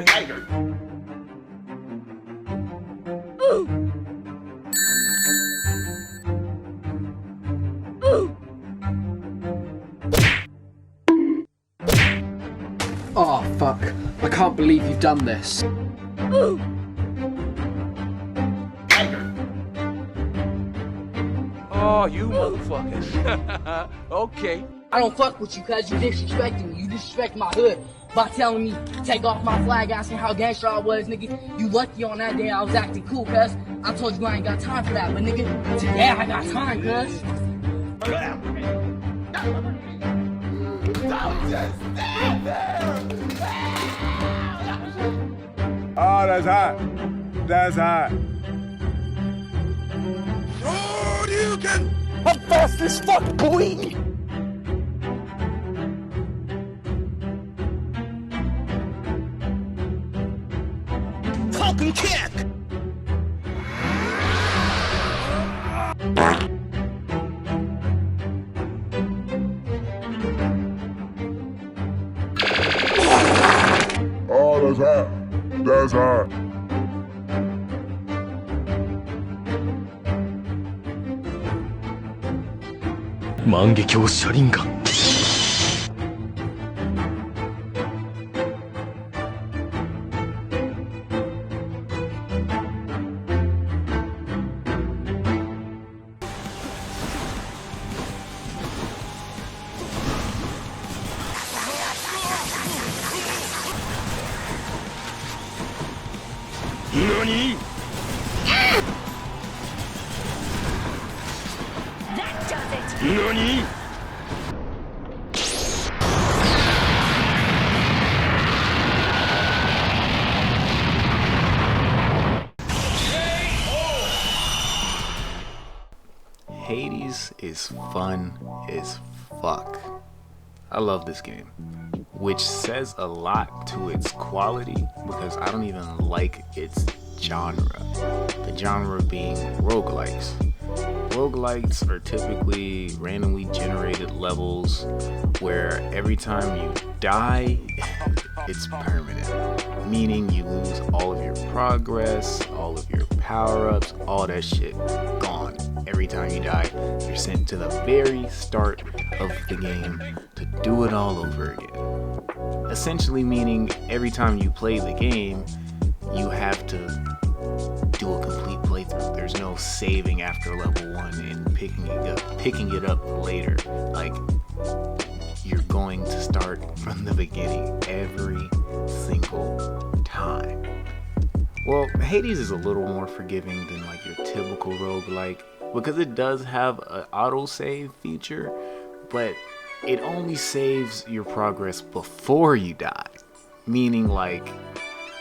tiger. Oh, fuck. I can't believe you've done this. Tiger. Oh, you motherfuckers. Okay. I don't fuck with you cause you disrespecting me. You disrespect my hood by telling me take off my flag, asking how gangster I was, nigga. You lucky on that day I was acting cool, cuz. I told you I ain't got time for that, but nigga, today I got time, cuz. Oh, that's hot. That's hot. Oh, you can. I'm fast as fuck, boy! Fucking kick. Oh, that's hot. That's hot. 만개교 셔린가? 너니? 너니? Hades is fun as fuck. I love this game, which says a lot to its quality because I don't even like its genre. The genre being roguelikes. Roguelikes are typically randomly generated levels where every time you die, it's permanent. Meaning you lose all of your progress, all of your power-ups, all that shit gone. Every time you die, you're sent to the very start of the game to do it all over again. Essentially meaning every time you play the game, you have to do a complete playthrough. There's no saving after level 1 and picking it up later. Like, you're going to start from the beginning every single time. Well, Hades is a little more forgiving than like your typical roguelike because it does have an autosave feature, but it only saves your progress before you die. Meaning, like,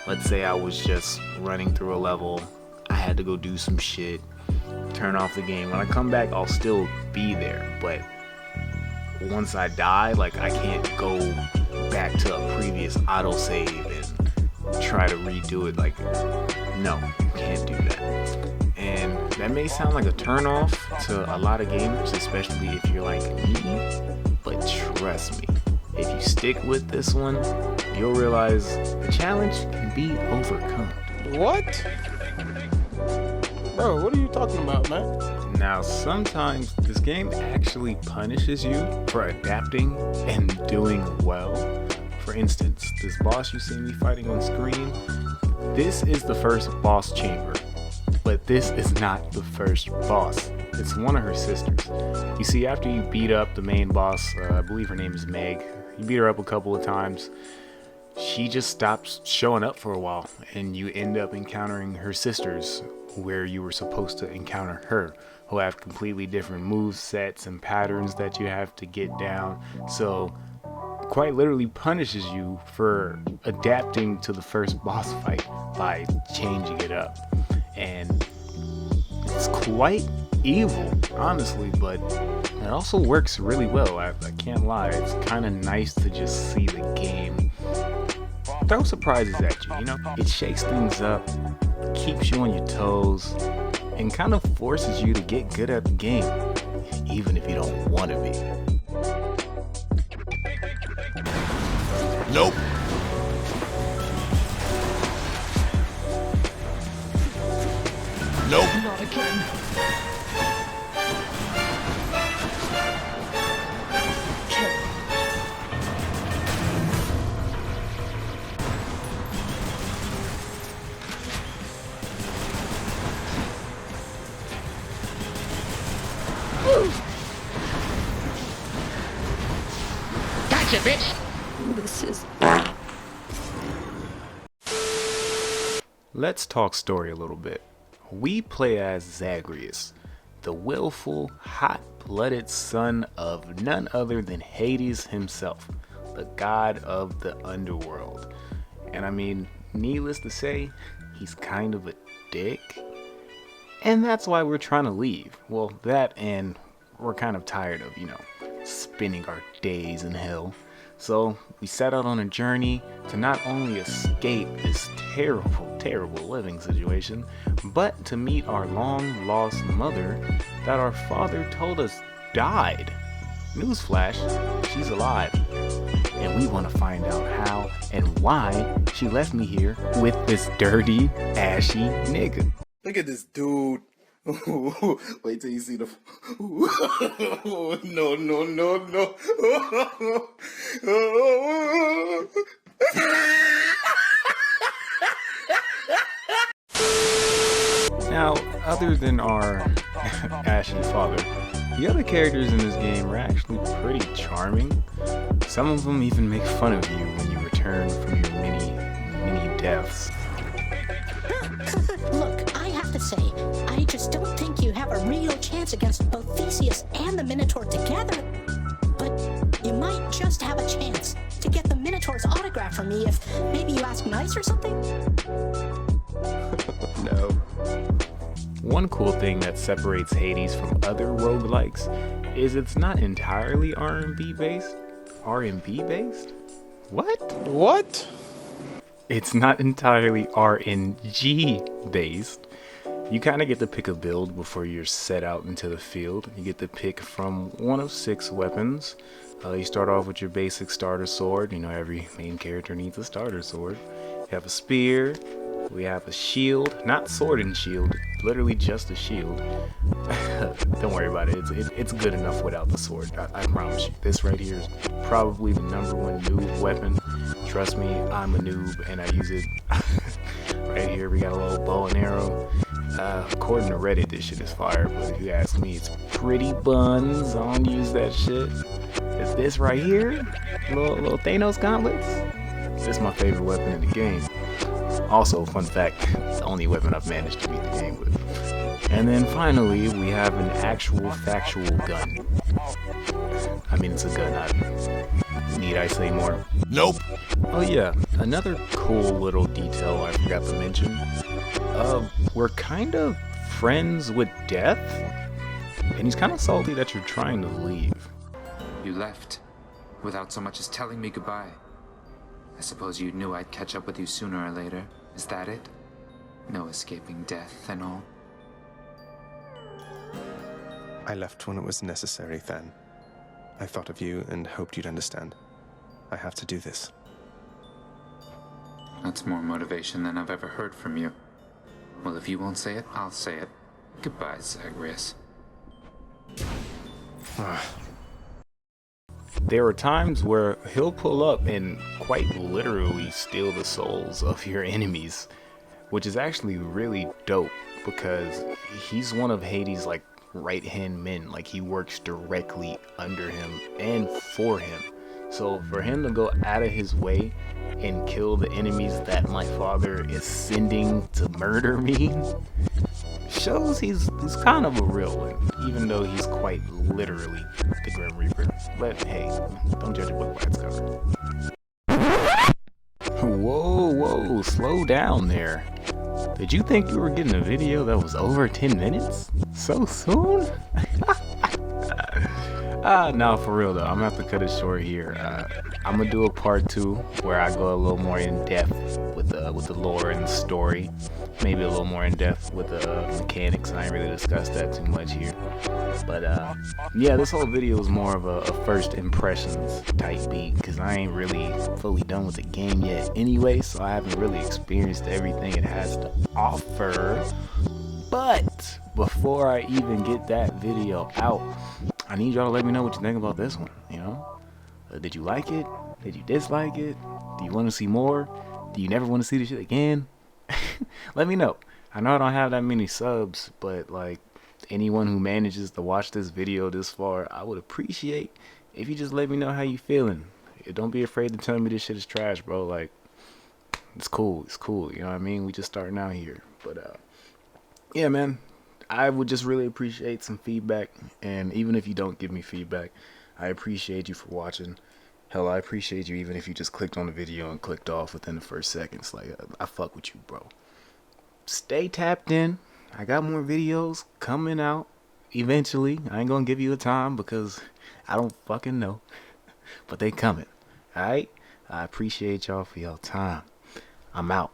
let's say I was just running through a level, I had to go do some shit, turn off the game. When I come back, I'll still be there, but once I die, like, I can't go back to a previous autosave and try to redo it. Like, no, you can't do that. And that may sound like a turn-off to a lot of gamers, especially if you're like me, but trust me, if you stick with this one, you'll realize the challenge can be overcome. What? Bro, what are you talking about, man? Now, sometimes this game actually punishes you for adapting and doing well. For instance, this boss you see me fighting on screen, this is the first boss chamber, but this is not the first boss. It's one of her sisters. You see, after you beat up the main boss, I believe her name is Meg, you beat her up a couple of times, she just stops showing up for a while, and you end up encountering her sisters where you were supposed to encounter her, who have completely different move sets and patterns that you have to get down. So quite literally punishes you for adapting to the first boss fight by changing it up. And it's quite evil, honestly, but it also works really well. I can't lie, it's kind of nice to just see the game throw surprises at you, you know? It shakes things up, keeps you on your toes, and kind of forces you to get good at the game, even if you don't want to be. Nope. Gotcha, bitch! This is... Let's talk story a little bit. We play as Zagreus, the willful, hot-blooded son of none other than Hades himself, the god of the underworld. And I mean, needless to say, he's kind of a dick. And that's why we're trying to leave. Well, that and we're kind of tired of, spending our days in hell. So we set out on a journey to not only escape this terrible living situation, but to meet our long lost mother that our father told us died. Newsflash, she's alive. And we want to find out how and why she left me here with this dirty, ashy nigga. Look at this dude. Wait till you see the... No. Now, other than our ashy father, the other characters in this game are actually pretty charming. Some of them even make fun of you when you return from your many deaths. Look, I have to say, I just don't think you have a real chance against both Theseus and the Minotaur together. But you might just have a chance to get the Minotaur's autograph from me if maybe you ask nice or something. No. One cool thing that separates Hades from other roguelikes is it's not entirely R&B based. R&B based? What? It's not entirely RNG based. You kind of get to pick a build before you're set out into the field. You get to pick from one of 6 weapons. You start off with your basic starter sword. Every main character needs a starter sword. You have a spear. We have a shield, not sword and shield, literally just a shield. Don't worry about it. It's good enough without the sword. I promise you. This right here is probably the #1 noob weapon. Trust me, I'm a noob and I use it. Right here we got a little bow and arrow. According to Reddit, this shit is fire, but if you ask me, it's pretty buns. I don't use that shit. It's this right here, little Thanos gauntlets. This is my favorite weapon in the game. Also, fun fact, it's the only weapon I've managed to beat the game with. And then finally, we have an actual factual gun. I mean, it's a gun. Need I say more? Nope. Oh yeah, another cool little detail I forgot to mention. We're kind of friends with Death, and he's kind of salty that you're trying to leave. You left, without so much as telling me goodbye. I suppose you knew I'd catch up with you sooner or later. Is that it? No escaping death and all? I left when it was necessary, Than. I thought of you and hoped you'd understand. I have to do this. That's more motivation than I've ever heard from you. Well, if you won't say it, I'll say it. Goodbye, Zagreus. There are times where he'll pull up and quite literally steal the souls of your enemies, which is actually really dope because he's one of Hades' right-hand men. He works directly under him and for him. So for him to go out of his way and kill the enemies that my father is sending to murder me shows he's kind of a real one, even though he's quite literally the Grim Reaper. But hey, don't judge a book by its cover. Whoa, slow down there. Did you think you were getting a video that was over 10 minutes? So soon? No, for real though, I'm gonna have to cut it short here. I'm gonna do a part 2 where I go a little more in depth with the lore and the story. Maybe a little more in depth with the mechanics. I ain't really discussed that too much here. But yeah, this whole video is more of a first impressions type beat because I ain't really fully done with the game yet anyway, so I haven't really experienced everything it has to offer. But before I even get that video out, I need y'all to let me know what you think about this one, Did you like it? Did you dislike it? Do you want to see more? Do you never want to see this shit again? Let me know. I know I don't have that many subs, but anyone who manages to watch this video this far, I would appreciate if you just let me know how you feeling. Don't be afraid to tell me this shit is trash, bro. Like, it's cool, you know what I mean? We just starting out here. But yeah, man, I would just really appreciate some feedback. And even if you don't give me feedback, I appreciate you for watching. Hell, I appreciate you even if you just clicked on the video and clicked off within the first seconds. Like, I fuck with you, bro. Stay tapped in. I got more videos coming out eventually. I ain't gonna give you a time because I don't fucking know. But they coming. Alright? I appreciate y'all for y'all time. I'm out.